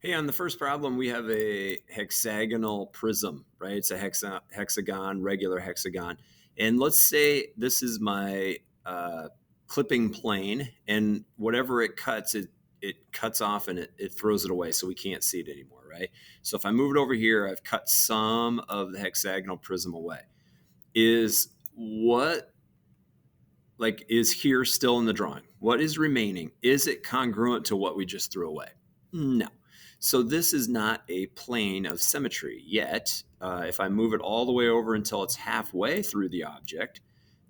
Hey, on the first problem, we have a hexagonal prism, right? It's a hexagon, regular hexagon. And let's say this is my clipping plane, and whatever it cuts, it cuts off and it throws it away, so we can't see it anymore, right? So if I move it over here, I've cut some of the hexagonal prism away. Is what is here still in the drawing? What is remaining? Is it congruent to what we just threw away? No. So this is not a plane of symmetry yet. If I move it all the way over until it's halfway through the object,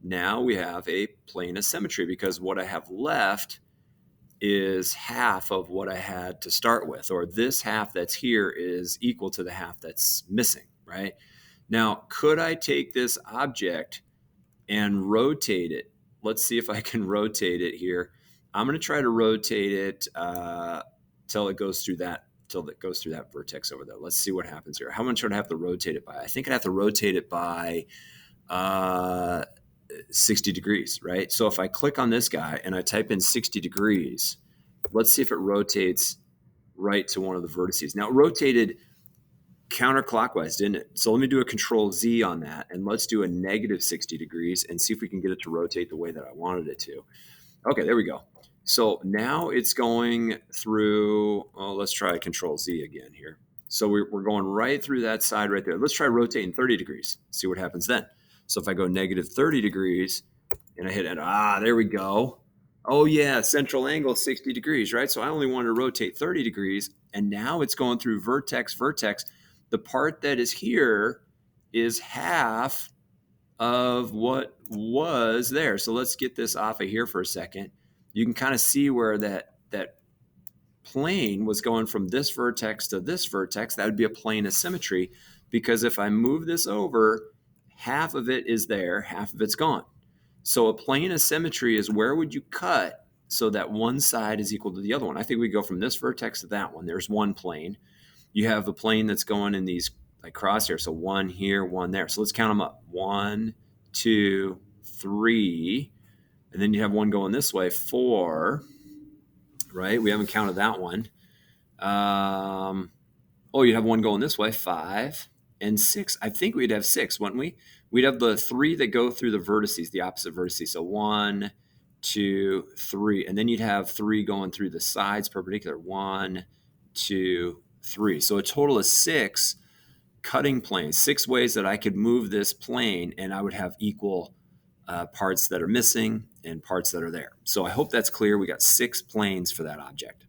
now we have a plane of symmetry, because what I have left is half of what I had to start with, or this half that's here is equal to the half that's missing, right? Now, could I take this object and rotate it? Let's see if I can rotate it here. I'm going to try to rotate it till it goes through that vertex over there. Let's see what happens here. How much would I have to rotate it by? I think I'd have to rotate it by 60 degrees, right? So if I click on this guy and I type in 60 degrees, let's see if it rotates right to one of the vertices. Now, it rotated counterclockwise, didn't it? So let me do a Control Z on that, and let's do a negative 60 degrees and see if we can get it to rotate the way that I wanted it to. Okay, there we go. So now it's going through, let's try Control Z again here. So we're going right through that side right there. Let's try rotating 30 degrees, see what happens then. So if I go negative 30 degrees and I hit it, there we go. Oh yeah, central angle 60 degrees, right? So I only want to rotate 30 degrees, and now it's going through vertex. The part that is here is half of what was there. So let's get this off of here for a second. You can kind of see where that plane was going from this vertex to this vertex. That would be a plane of symmetry, because if I move this over, half of it is there, half of it's gone. So a plane of symmetry is where would you cut so that one side is equal to the other one. I think we go from this vertex to that one. There's one plane. You have a plane that's going in these like crosshairs. So one here, one there. So let's count them up. 1, 2, 3. And then you have one going this way, 4. Right? We haven't counted that one. You have one going this way, 5 and 6. I think we'd have 6, wouldn't we? We'd have the 3 that go through the vertices, the opposite vertices. So 1, 2, 3. And then you'd have 3 going through the sides perpendicular. 1, 2, 3. So a total of 6 cutting planes, 6 ways that I could move this plane, and I would have equal parts that are missing and parts that are there. So I hope that's clear. We got 6 planes for that object.